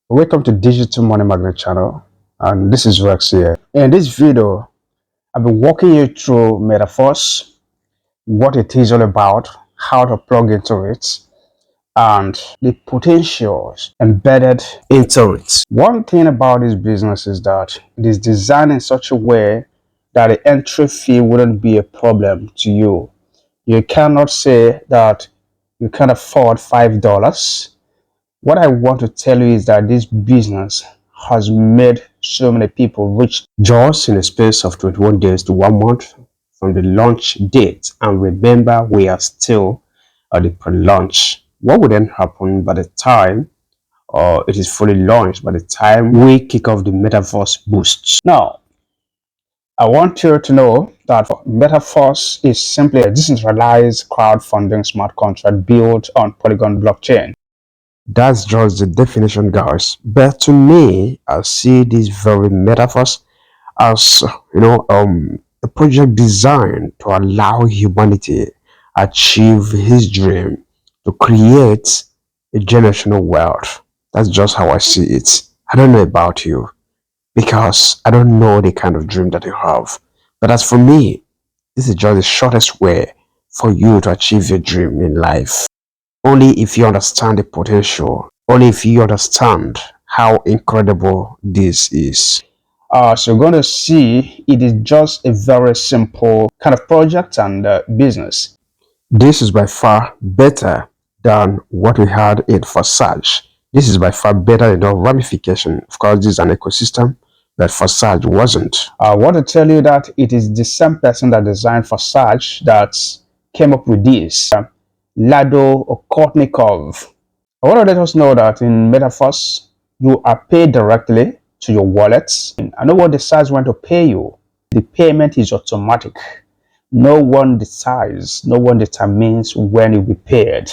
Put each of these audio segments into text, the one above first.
Welcome to Digital Money Magnet channel, and this is Rex here. In this video, I've been walking you through metaphors, what it is all about, how to plug into it, and the potentials embedded into it. One thing about this business is that it is designed in such a way that the entry fee wouldn't be a problem to you. You cannot say that you can afford $5. What I want to tell you is that this business has made so many people rich just in a space of 21 days to 1 month from the launch date. And remember, we are still at the pre-launch. What would then happen by the time it is fully launched, by the time we kick off the Metaverse boosts? Now, I want you to know that Metaverse is simply a decentralized crowdfunding smart contract built on Polygon blockchain. That's just the definition, guys. But to me, I see this very metaphors as a project designed to allow humanity achieve his dream to create a generational wealth. That's just how I see it. I don't know about you because I don't know the kind of dream that you have. But as for me, this is just the shortest way for you to achieve your dream in life. Only if you understand the potential, only if you understand how incredible this is. So you're going to see it is just a very simple kind of project and business. This is by far better than what we had in Forsage. This is by far better in the ramification. Of course, this is an ecosystem that Forsage wasn't. I want to tell you that it is the same person that designed Forsage that came up with this. Lado Okhotnikov. I want to let us know that in Metaverse, you are paid directly to your wallets. I know what decides when to pay you. The payment is automatic. No one decides, no one determines when you'll be paid.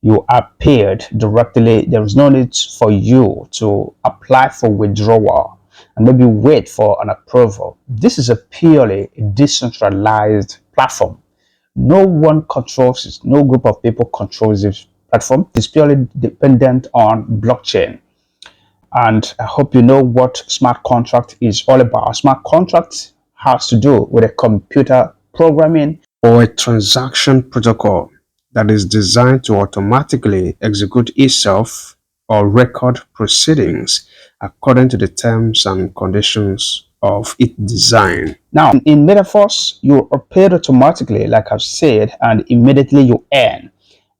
You are paid directly. There is no need for you to apply for withdrawal and maybe wait for an approval. This is a purely decentralized platform. No one controls it. No group of people controls this platform. It's purely dependent on blockchain. And I hope you know what smart contract is all about. Smart contract has to do with a computer programming or a transaction protocol that is designed to automatically execute itself or record proceedings according to the terms and conditions of its design. Now, in Metaverse, you are paid automatically, like I've said, and immediately you earn.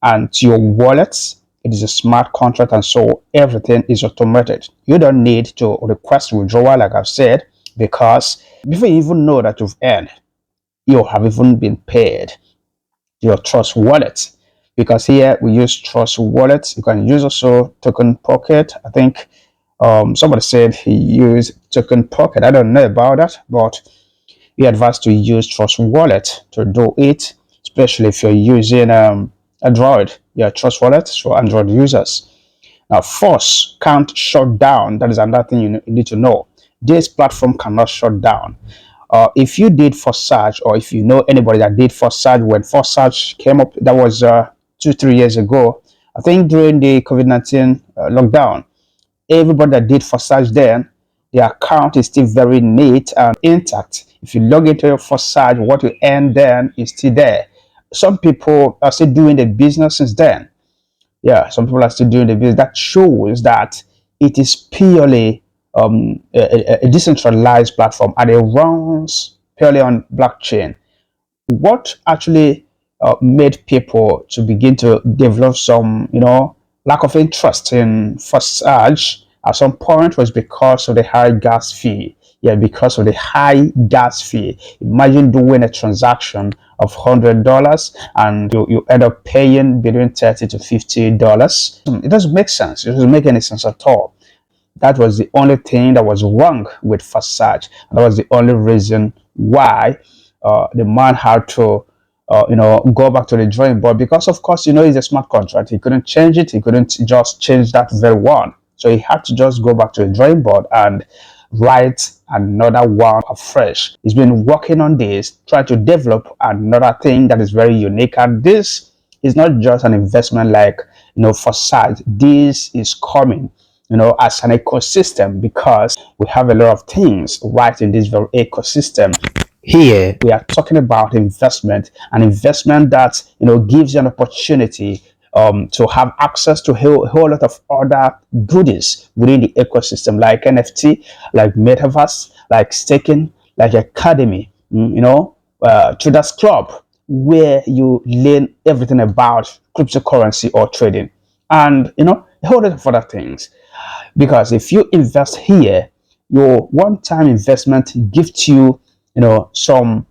And to your wallets, it is a smart contract, and so everything is automated. You don't need to request withdrawal, like I've said, because before you even know that you've earned, you have even been paid your Trust wallet. Because here we use Trust wallet. You can use also Token Pocket. I think somebody said he used Token Pocket. I don't know about that, but we advise to use Trust Wallet to do it, especially if you're using Android. Yeah, Trust Wallet for Android users. Now, Force can't shut down. That is another thing you need to know. This platform cannot shut down. If you did Forsage, or if you know anybody that did Forsage when Forsage came up, that was 2-3 years ago. I think during the COVID-19 lockdown, everybody that did Forsage then, their account is still very neat and intact. If you log into your Forsage, what you earn then is still there. Some people are still doing the business since then. Yeah, some people are still doing the business. That shows that it is purely a decentralized platform and it runs purely on blockchain. What actually made people to begin to develop some, lack of interest in Forsage at some point was because of the high gas fee. Yeah, because of the high gas fee. Imagine doing a transaction of $100 and you end up paying between $30 to $50. It doesn't make sense. It doesn't make any sense at all. That was the only thing that was wrong with Forsage. That was the only reason why the man had to go back to the drawing board, because of course, it's a smart contract. He couldn't change it. He couldn't just change that very one. So he had to just go back to the drawing board and write another one afresh. He's been working on this, trying to develop another thing that is very unique. And this is not just an investment like, Forsage. This is coming as an ecosystem, because we have a lot of things right in this very ecosystem. Here we are talking about investment, an investment that gives you an opportunity to have access to a whole lot of other goodies within the ecosystem, like NFT, like metaverse, like staking, like academy, traders club, where you learn everything about cryptocurrency or trading, and a whole lot of other things. Because if you invest here, your one-time investment gives you, some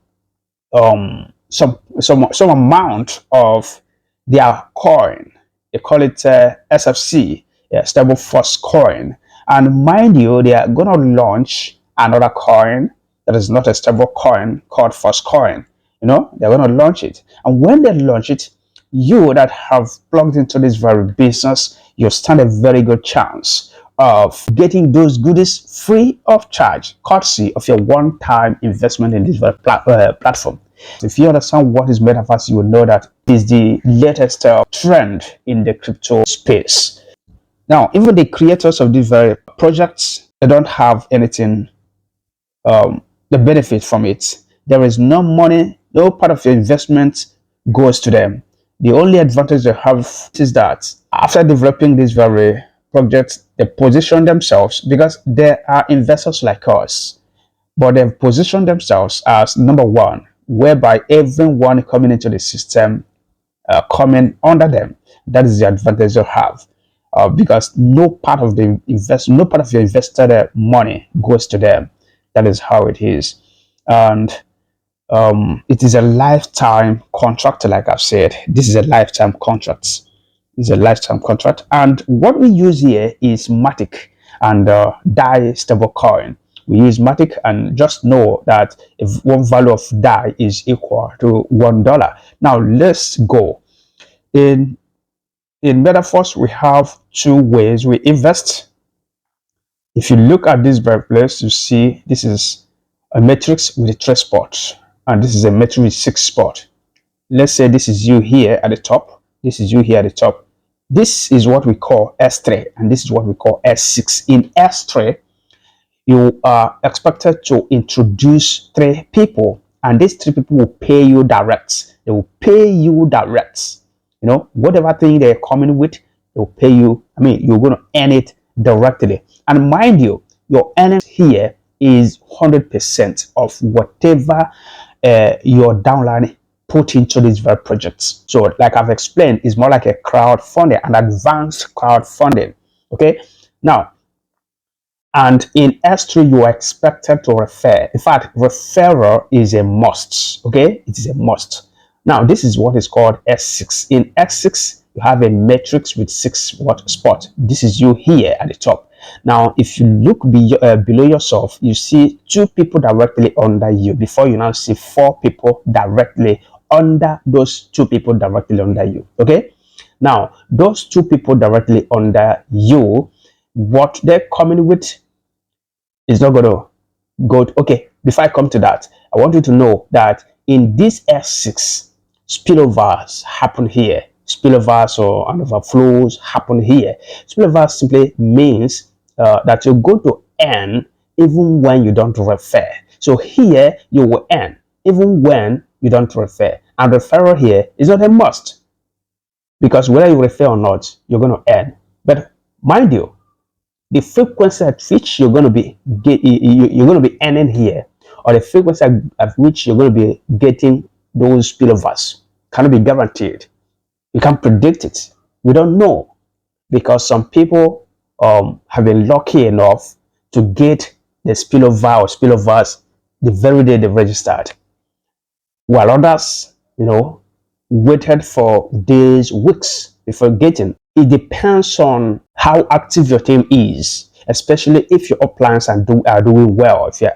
amount of their coin. They call it SFC, stable first coin. And mind you, they are going to launch another coin that is not a stable coin called first coin. They're going to launch it. And when they launch it, you that have plugged into this very business, you stand a very good chance of getting those goodies free of charge, courtesy of your one-time investment in this very platform. If you understand what is metaverse, you will know that it is the latest trend in the crypto space. Now, even the creators of these very projects, they don't have anything, the benefit from it. There is no money, no part of your investment goes to them. The only advantage they have is that after developing these very projects, they position themselves, because there are investors like us, but they've positioned themselves as number one, whereby everyone coming into the system coming under them. That is the advantage they have, because no part of your invested money goes to them. That is how it is, and it is a lifetime contract. Like I've said, this is a lifetime contract. It's a lifetime contract, and what we use here is Matic and DAI stablecoin. We use Matic, and just know that if one value of DAI is equal to $1. Now let's go. In Metaverse, we have two ways we invest. If you look at this very place, you see this is a matrix with a 3 spot, and this is a matrix with 6 spot. Let's say this is you here at the top. This is you here at the top. This is what we call S3, and this is what we call S6. In S3, you are expected to introduce 3 people, and these 3 people will pay you direct. They will pay you direct. Whatever thing they're coming with, they'll pay you. I mean, you're going to earn it directly. And mind you, your earnings here is 100% of whatever your downline put into these very projects. So like I've explained, it's more like a crowdfunding, an advanced crowdfunding. Okay. Now, and in S3, you are expected to refer. In fact, referral is a must. Okay. It is a must. Now, this is what is called S6. In S6, you have a matrix with 6 spot. This is you here at the top. Now, if you look below yourself, you see 2 people directly under you. Before you now see 4 people directly under those 2 people directly under you. Okay. Now, those 2 people directly under you, what they're coming with is not going to go. Okay. Before I come to that, I want you to know that in this S6, spillovers happen here. Spillovers or overflows happen here. Spillovers simply means that you're going to earn even when you don't refer. So here you will earn even when you don't refer. And referral here is not a must, because whether you refer or not, you're going to earn. But mind you, the frequency at which you're going to be earning here, or the frequency at which you're going to be getting those spillovers, cannot be guaranteed. You can't predict it. We don't know, because some people have been lucky enough to get the spillover or spillovers the very day they registered, while others, waited for days, weeks before getting. It depends on how active your team is, especially if your uplines are doing well. If your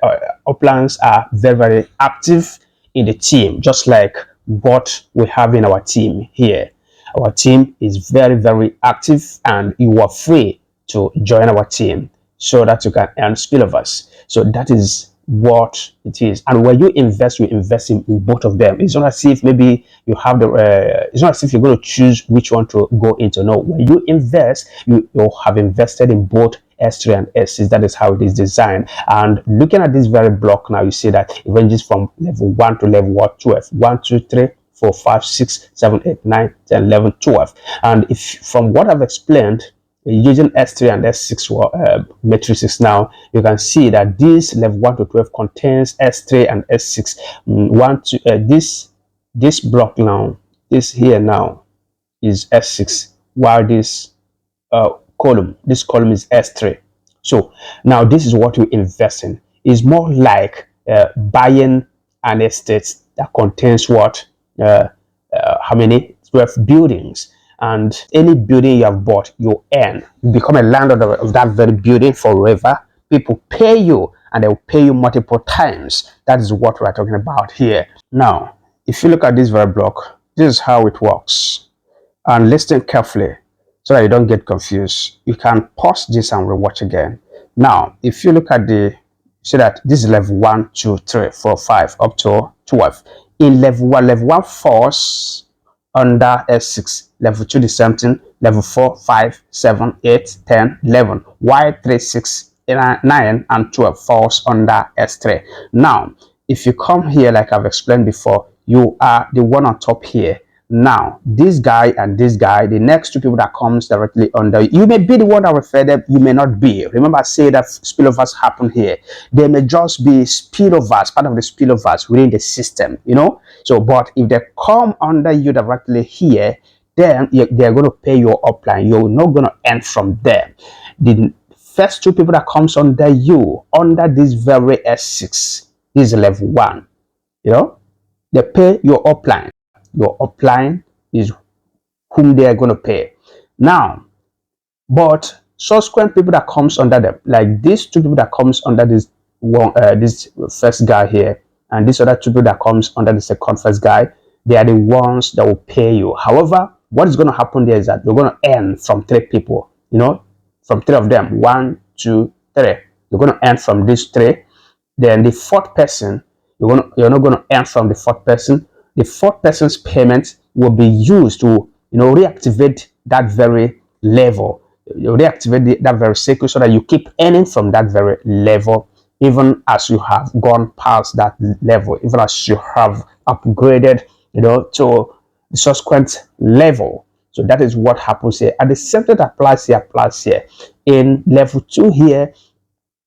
uplines are very, very active in the team, just like what we have in our team here. Our team is very, very active, and you are free to join our team so that you can earn spillovers. So that is what it is. And when you invest in both of them. It's not as if maybe you have the it's not as if you're going to choose which one to go into. No, when you invest, you have invested in both S3 and S6. That is how it is designed. And looking at this very block now, you see that it ranges from level 1 to level 12. 1, 2, 3, 4, 5, 6, 7, 8, 9, 10, 11, 12. And if from what I've explained, using S3 and S6 matrices now, you can see that this level 1 to 12 contains S3 and S6. This block now, this here now is S6, while this column is S3. So now this is what you invest in. It's more like buying an estate that contains what how many 12 buildings, and any building you have bought, you earn. You become a landlord of that very building forever. People pay you, and they will pay you multiple times. That is what we're talking about here. Now, if you look at this very block, this is how it works. And listen carefully so that you don't get confused. You can pause this and rewatch again. Now, if you look at see that this is level 1, 2, 3, 4, 5 up to 12. In level 1 falls under S6, level 2 the same thing, level 4, 5, 7, 8, 10, 11, while 3, 6, 9, and 12 falls under S3. Now, if you come here, like I've explained before, you are the one on top here. Now, this guy and this guy, the next two people that comes directly under, you may be the one that referred them, you may not be. Remember, I say that spillovers happen here. There may just be spillovers, part of the spillovers within the system, you know. So, but if they come under you directly here, then they're going to pay your upline. You're not going to earn from them. The first two people that comes under you, under this very S6, this is level 1, you know, they pay your upline. Your upline is whom they are going to pay. Now, but subsequent people that comes under them, like these two people that comes under this one, this first guy here, and this other two people that comes under the second first guy, they are the ones that will pay you. However, what is going to happen there is that you're going to earn from 3 people, you know, from 3 of them. 1, 2, 3. You're going to earn from these 3. Then the 4th person, you're not going to earn from the 4th person. The 4th person's payment will be used to, you know, reactivate that very level. You reactivate that very cycle so that you keep earning from that very level, even as you have gone past that level, even as you have upgraded, you know, to the subsequent level. So that is what happens here. And the same thing applies here. In level 2 here,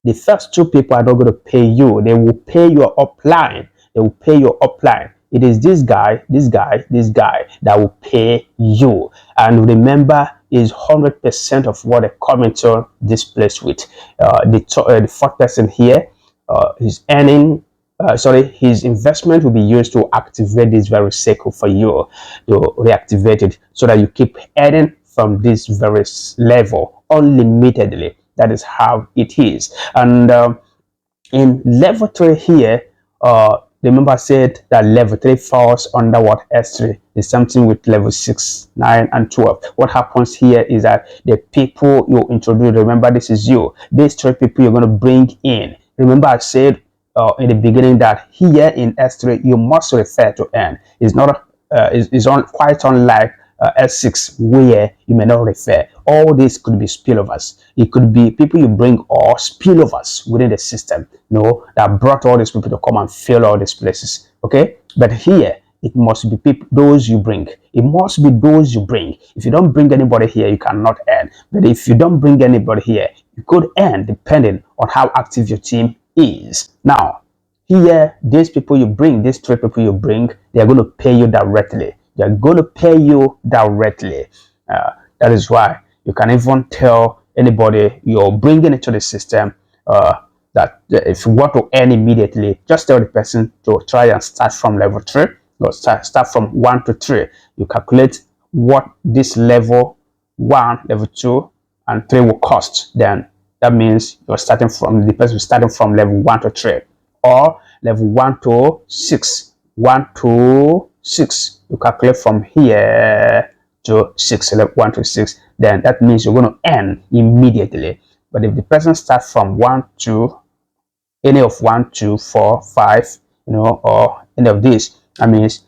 the first 2 people are not going to pay you. They will pay your upline. They will pay your upline. It is this guy that will pay you. And remember, is 100% of what they come into this place with. The 4th person here, his earning, his investment will be used to activate this very cycle for you, to reactivate it, so that you keep earning from this very level unlimitedly. That is how it is. And in level 3 here, remember I said that level 3 falls under what? S3. Is something with level 6, 9, and 12. What happens here is that the people you introduce, remember this is you. These 3 people you're going to bring in. Remember I said in the beginning that here in S3 you must refer to N. It's not quite unlike S6 where you may not refer. All this could be spillovers. It could be people you bring or spillovers within the system, you know, that brought all these people to come and fill all these places. Okay, but here it must be people, those you bring. It must be those you bring. If you don't bring anybody here, you cannot earn. But if you don't bring anybody here, you could earn depending on how active your team is. Now, here, these people you bring, these 3 people you bring, they are going to pay you directly. They're going to pay you directly. That is why you can even tell anybody you're bringing into the system that if you want to earn immediately, just tell the person to try and start from level 3, or start from 1 to 3. You calculate what this level 1, level 2, and 3 will cost. Then that means you're starting from the person starting from level 1 to 3, or level 1 to 6. 1 to 6. You calculate from here to 6, level 1 to 6. Then that means you're going to earn immediately. But if the person starts from 1 to any of 1, 2, 4, 5, or any of these. That means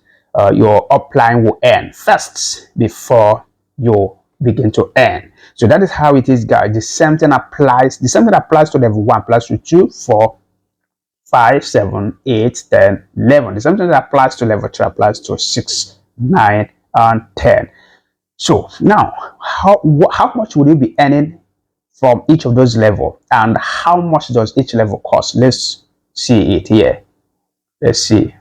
your upline will end first before you begin to earn. So that is how it is, guys. The same thing applies. The same thing applies to level 1, applies to 2, 4, 5, 7, 8, 10, 11. The same thing that applies to level 2 applies to 6, 9, and 10. So now, how much will you be earning from each of those levels, and how much does each level cost? Let's see it here. Let's see.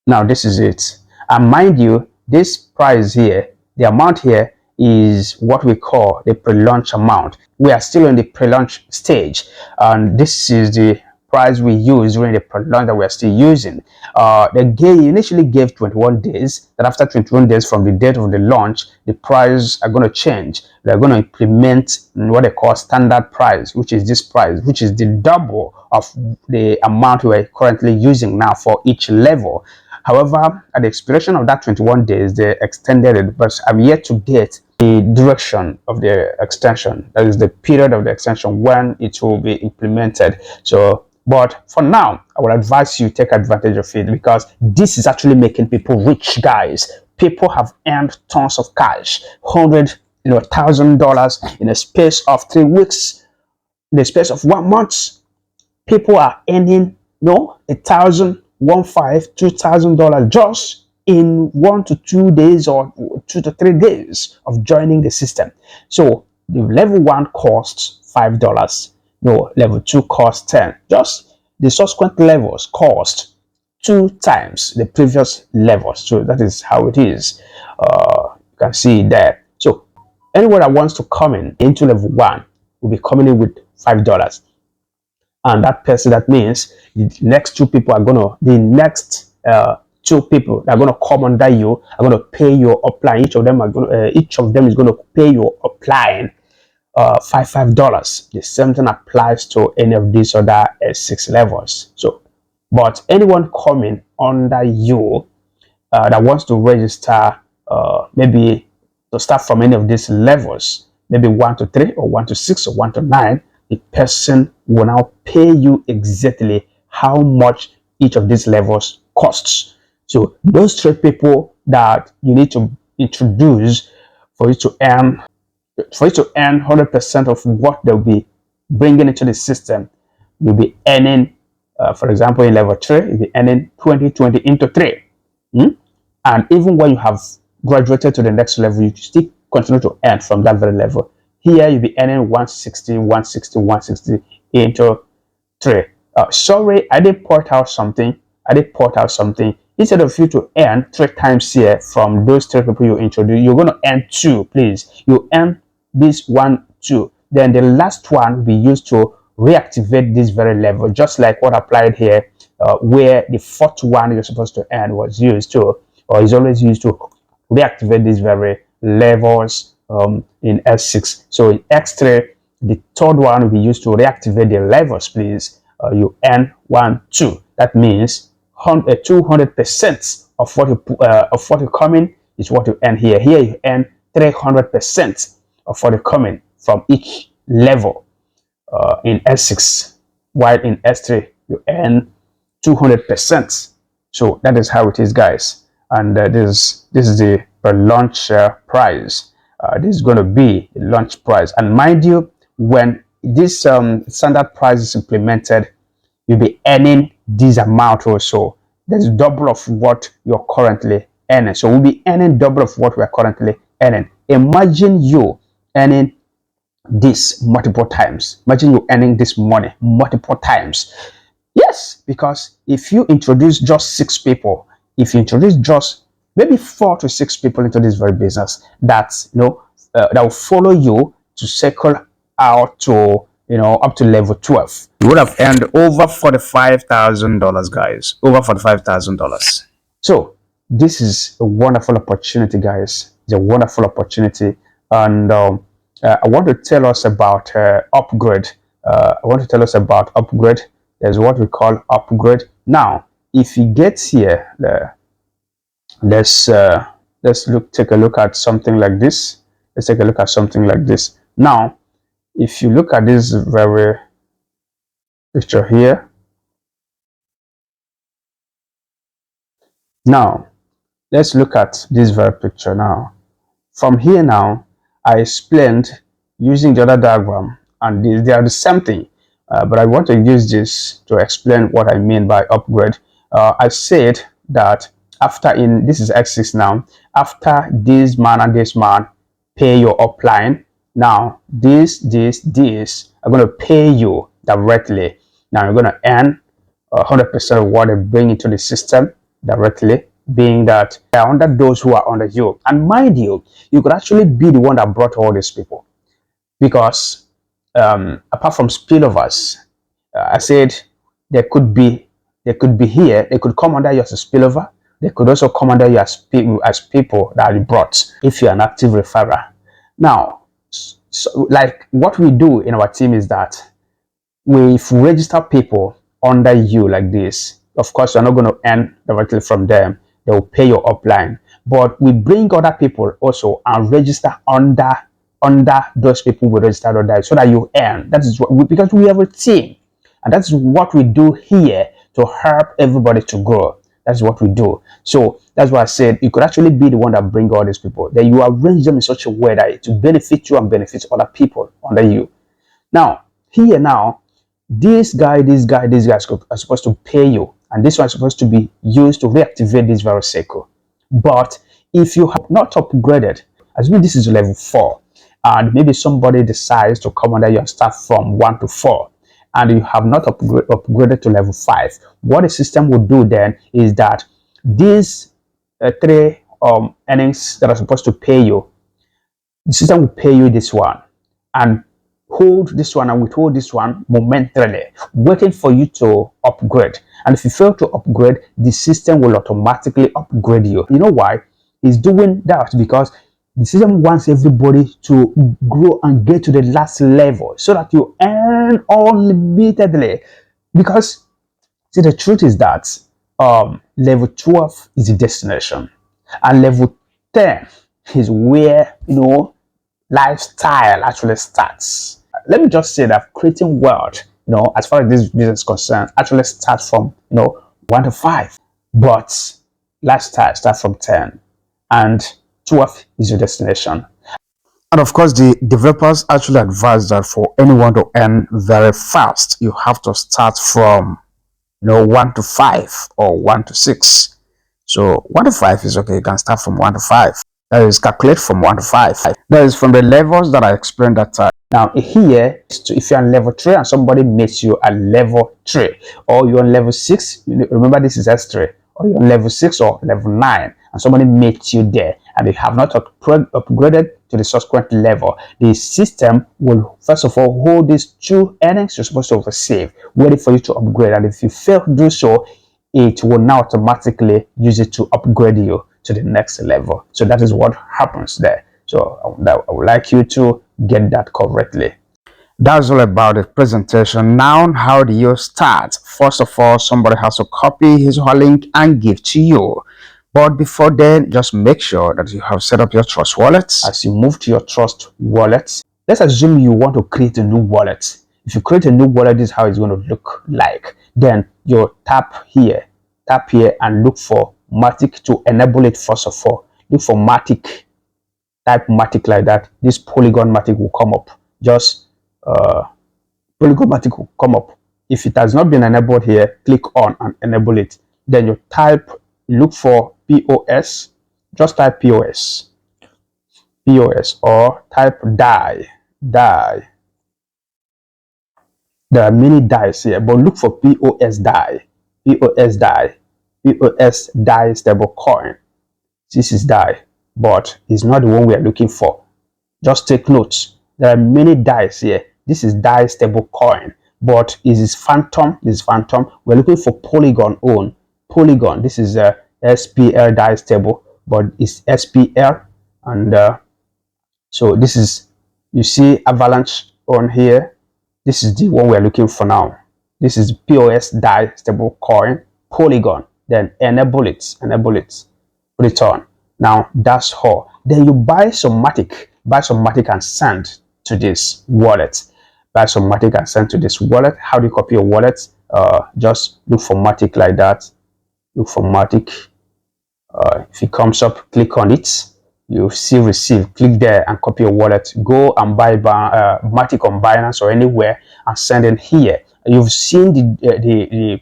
Now this is it. And mind you, this price here, the amount here is what we call the pre-launch amount. We are still in the pre-launch stage, and this is the price we use during the pre-launch that we are still using. They initially gave 21 days. That after 21 days from the date of the launch, the price are going to change. They're going to implement what they call standard price, which is this price, which is the double of the amount we are currently using now for each level. However, at the expiration of that 21 days, they extended it, but I'm yet to get the direction of the extension. That is the period of the extension when it will be implemented. So, but for now, I would advise you take advantage of it, because this is actually making people rich, guys. People have earned tons of cash, $100,000 in a space of 3 weeks, in the space of 1 month. People are earning, $1,000, $2,000 just in 1 to 2 days or 2 to 3 days of joining the system. So the level 1 costs $5. Level 2 costs 10. Just the subsequent levels cost 2 times the previous levels. So that is how it is. You can see there. So anyone that wants to come into level 1 will be coming in with $5. And that means the next 2 people are the next 2 people that are gonna come under you are gonna pay your upline. Each of them is gonna pay your upline $5. The same thing applies to any of these other 6 levels. So, but anyone coming under you that wants to register, maybe to start from any of these levels, maybe 1 to 3 or 1 to 6 or 1 to 9, the person will now pay you exactly how much each of these levels costs. So those 3 people that you need to introduce for you to earn 100% of what they'll be bringing into the system, you'll be earning, for example, in level 3, you'll be earning 20 into 3. And even when you have graduated to the next level, you still continue to earn from that very level. Here you'll be earning 160 into 3. Sorry, I did port out something. Instead of you to earn 3 times here from those 3 people you introduce, you're going to earn 2, please. You earn this 1, 2. Then the last one will be used to reactivate this very level, just like what applied here, where the 4th one you're supposed to earn was used to, or is always used to reactivate these very levels in S6. So in X3, the 3rd one will be used to reactivate the levels, please. You earn 1, 2. That means 200% of what you come in is what you earn here. Here you earn 300% of what you come in from each level in S6, while in S3 you earn 200%. So that is how it is, guys. And this is the launch price. This is going to be the launch price. And mind you, when this standard price is implemented, you'll be earning this amount also. That's double of what you're currently earning. So we'll be earning double of what we're currently earning. Imagine you earning this multiple times. Imagine you earning this money multiple times. Yes, because if you introduce just 6 people, if you introduce just maybe 4 to 6 people into this very business, that that will follow you to cycle out to up to level 12, you would have earned over $45,000, guys. Over $45,000. So this is a wonderful opportunity, guys. It's a wonderful opportunity, and I want to tell us about upgrade. There's what we call upgrade. Now, if you get here, let's take a look at something like this. Let's take a look at something like this. Now, if you look at this very picture here. Now, let's look at this very picture now. From here now, I explained using the other diagram, and they are the same thing, but I want to use this to explain what I mean by upgrade. I said that after this is X6 now, after this man and this man pay your upline, now this are going to pay you directly. Now you're going to earn 100% of what they bring into the system directly, being that they are under those who are under you. And mind you, you could actually be the one that brought all these people, because apart from spillovers, I said they could be here, they could come under you as a spillover, they could also come under you as people that you brought if you're an active referrer. Now, so like what we do in our team is that we register people under you like this. Of course, you're not going to earn directly from them. They will pay your upline. But we bring other people also and register under those people we registered under, so that you earn. That is what because we have a team. And that's what we do here to help everybody to grow. That's what we do. So that's why I said you could actually be the one that bring all these people. Then you arrange them in such a way that it will benefit you and benefit other people under you. Now, here now, this guy are supposed to pay you, and this one is supposed to be used to reactivate this very cycle. But if you have not upgraded, assuming this is level 4, and maybe somebody decides to come under you and start from 1 to 4, and you have not upgraded to level 5, what the system will do then is that these 3 earnings that are supposed to pay you, the system will pay you this one and hold this one and withhold this one momentarily, waiting for you to upgrade. And if you fail to upgrade, the system will automatically upgrade you. You know why? It's doing that because the system wants everybody to grow and get to the last level so that you earn unlimitedly. Because see, the truth is that level 12 is the destination, and level 10 is where lifestyle actually starts. Let me just say that creating wealth, as far as this business is concerned, actually starts from 1 to 5, but lifestyle starts from 10, and 12 is your destination. And of course, the developers actually advise that for anyone to earn very fast, you have to start from 1 to 5 or 1 to 6. So 1 to 5 is okay. You can start from 1 to 5. That is calculate from 1 to 5. That is from the levels that I explained that time. Now here, if you're on level 3 and somebody meets you at level 3, or you're on level 6, remember this is S3, or you're on level 6 or level 9, and somebody meets you there, and they have not upgraded to the subsequent level, the system will first of all hold these 2 earnings you're supposed to receive, ready for you to upgrade. And if you fail to do so, it will now automatically use it to upgrade you to the next level. So that is what happens there. So I would like you to get that correctly. That's all about the presentation. Now, how do you start? First of all, somebody has to copy his link and give to you. But before then, just make sure that you have set up your Trust wallets. As you move to your Trust wallet, let's assume you want to create a new wallet. If you create a new wallet, this is how it's going to look like. Then you tap here and look for Matic to enable it. First of all, look for Matic. Type Matic like that. This Polygon Matic will come up. Just Polygon Matic will come up. If it has not been enabled here, click on and enable it. Then you look for POS. Just type POS, or type DAI. There are many DAIs here, but look for POS DAI. POS DAI stable coin. This is DAI, but it's not the one we are looking for. Just take notes. There are many DAIs here. This is DAI stable coin, but is this Phantom? This is Phantom. We're looking for Polygon own. Polygon. This is a SPL DAI stable, but it's SPL, and so this is, you see Avalanche on here. This is the one we're looking for now. This is POS DAI stable coin Polygon. Then enable it, put it on. Now that's all. Then you buy some Matic and send to this wallet. buy some Matic and send to this wallet. How do you copy your wallet? Just look for Matic like that. Look for Matic. If it comes up, click on it. You see receive, click there and copy your wallet. Go and buy Matic on Binance or anywhere and send it here. You've seen the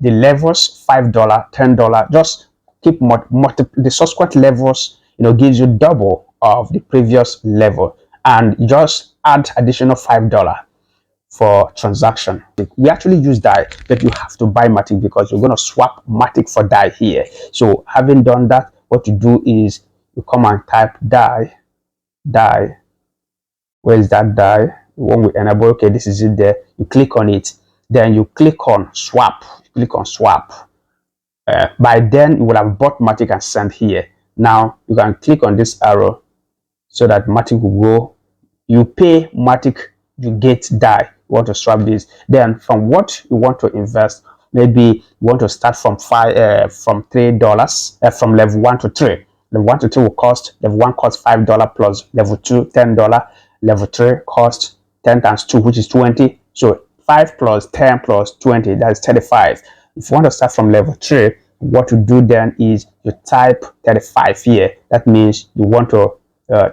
levels, $5, $10. Just keep the subsequent levels, gives you double of the previous level, and just add additional $5 for transaction. We actually use DAI, but you have to buy Matic because you're going to swap Matic for DAI here. So having done that, what you do is you come and type DAI. Where is that DAI? When we enable, okay, this is it there. You click on it, then you click on swap. Click on swap. By then you will have bought Matic and sent here. Now you can click on this arrow so that Matic will go. You pay Matic, you get DAI. You want to swap this. Then from what you want to invest, maybe you want to start from $3, from level 1 to 3. Level 1 to 3 will cost, level 1 costs $5 plus level 2 $10. Level 3 costs 10 times 2, which is 20. So 5 plus 10 plus 20, that's 35. If you want to start from level 3, what you do then is you type 35 here. That means you want to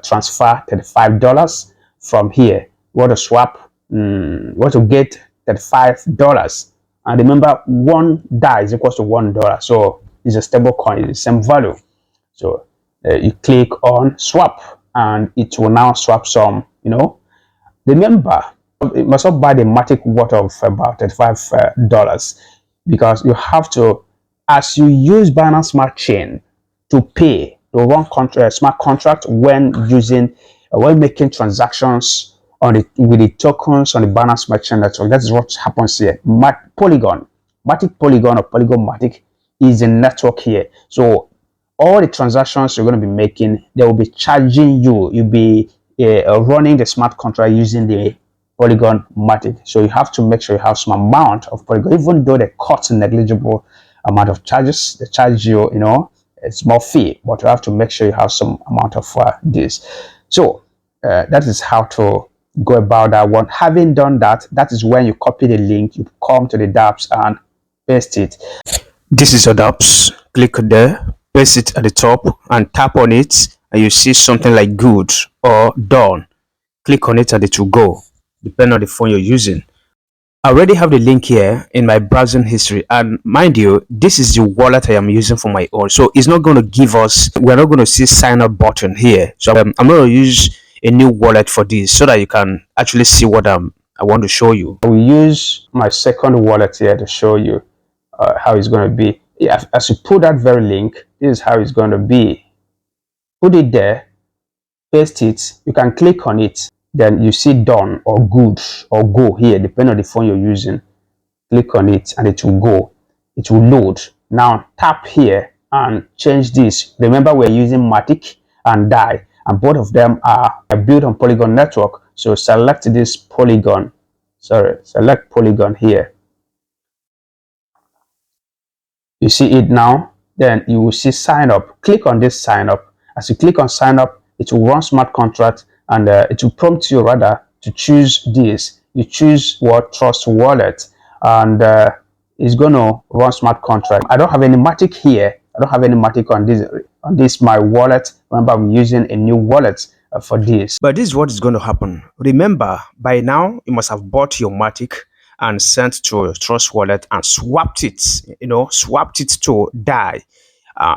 transfer $35 from here. You want to swap, you want to get $35. And remember, one DAI is equals to $1. So it's a stable coin, it's the same value. So you click on swap and it will now swap some, Remember, you must not buy the Matic worth of about $35 because you have to, as you use Binance Smart Chain to pay, to run smart contract when making transactions with the tokens on the Binance Smart Chain network. That's what happens here. Matic Polygon or Polygon Matic is a network here. So all the transactions you're going to be making, they will be charging you. You'll be running the smart contract using the Polygon Matic. So you have to make sure you have some amount of Polygon, even though they cut a negligible amount of charges. They charge you, a small fee, but you have to make sure you have some amount of this. So that is how to go about that one. Having done that, that is when you copy the link, you come to the dApps and paste it. This is your dApps. Click there, paste it at the top and tap on it, and you see something like good or done. Click on it and it will go, depending on the phone you're using. I already have the link here in my browsing history, and mind you, this is the wallet I am using for my own, so it's not going to give us, we're not going to see sign up button here. So I'm going to use a new wallet for this so that you can actually see what I want to show you. I will use my second wallet here to show you how it's going to be. Yeah, as you put that very link, this is how it's going to be. Put it there, paste it, you can click on it, then you see done or good or go here, depending on the phone you're using. Click on it and it will go, it will load. Now tap here and change this. Remember, we're using Matic and DAI, and both of them are built on Polygon network. So select this Polygon, select Polygon here. You see it now, then you will see sign up. Click on this sign up. As you click on sign up, it will run smart contract, and it will prompt you rather to choose this. You choose what Trust Wallet, and it's going to run smart contract. I don't have any Matic here. I don't have any Matic on this my wallet. Remember, I'm using a new wallet for this. But this is what is going to happen. Remember, by now you must have bought your Matic and sent to your Trust Wallet and swapped it. Swapped it to DAI.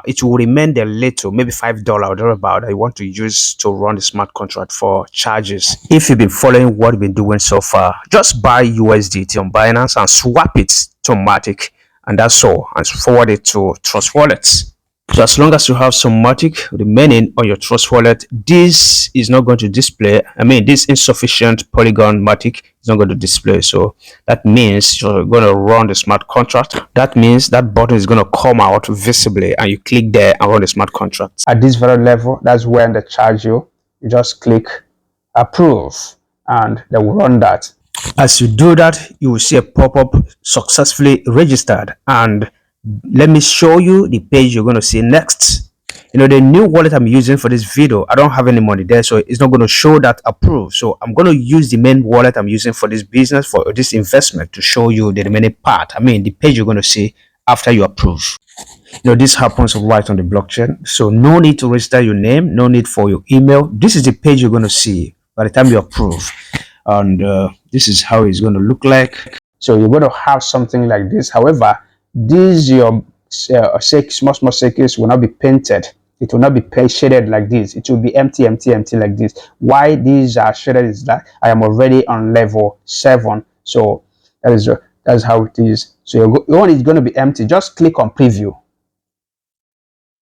It will remain there little, maybe $5 or thereabout, that you want to use to run the smart contract for charges. If you've been following what we've been doing so far, just buy USDT on Binance and swap it to Matic, and that's all, and forward it to Trust Wallets. So as long as you have some Matic remaining on your Trust Wallet, this is not going to display. This insufficient Polygon Matic is not going to display. So that means you're going to run the smart contract. That means that button is going to come out visibly, and you click there and run the smart contract. At this very level, that's when they charge you. You just click approve, and they will run that. As you do that, you will see a pop-up successfully registered, and let me show you the page you're going to see next. The new wallet I'm using for this video, I don't have any money there, so it's not going to show that approved. So I'm going to use the main wallet I'm using for this business, for this investment, to show you the remaining part. I mean, the page you're going to see after you approve. This happens right on the blockchain, so no need to register your name, no need for your email. This is the page you're going to see by the time you approve, and this is how it's going to look like. So you're going to have something like this. However, these your small circles will not be painted. It will not be shaded like this. It will be empty like this. Why these are shaded is that I am already on level 7, so that's how it is. So your one is going to be empty. Just click on preview.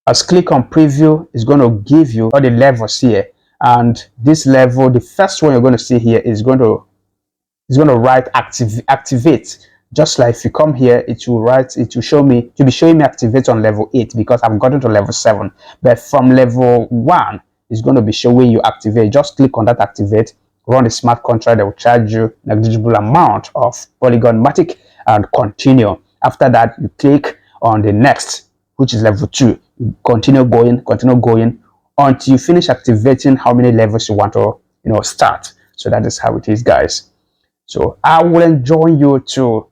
As click on preview, is going to give you all the levels here, and this level, the first one you're going to see here, is going to write activate. Just like if you come here, it will show me, to be showing me activate on level 8 because I've gotten to level 7. But from level 1, it's going to be showing you activate. Just click on that activate, run the smart contract that will charge you negligible amount of Polygon Matic, and continue. After that, you click on the next, which is level 2. You continue going until you finish activating how many levels you want to start. So that is how it is, guys. So I will enjoy you to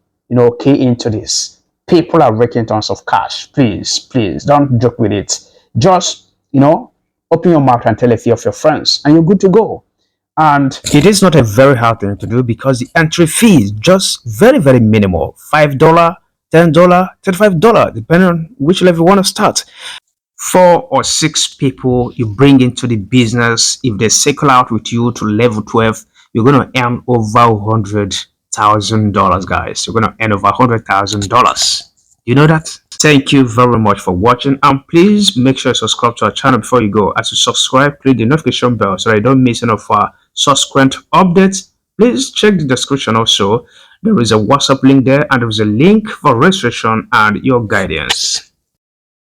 key into this. People are raking tons of cash. Please don't joke with it. Just open your mouth and tell a few of your friends, and you're good to go. And it is not a very hard thing to do because the entry fee is just very, very minimal. $5, $10, $35, depending on which level you want to start. 4 or 6 people you bring into the business, if they cycle out with you to level 12, you're going to earn over $100,000, guys. You're going to earn over $100,000. You know that? Thank you very much for watching, and please make sure you subscribe to our channel before you go. As you subscribe, click the notification bell so that you don't miss any of our subsequent updates. Please check the description also. There is a WhatsApp link there, and there is a link for registration and your guidance.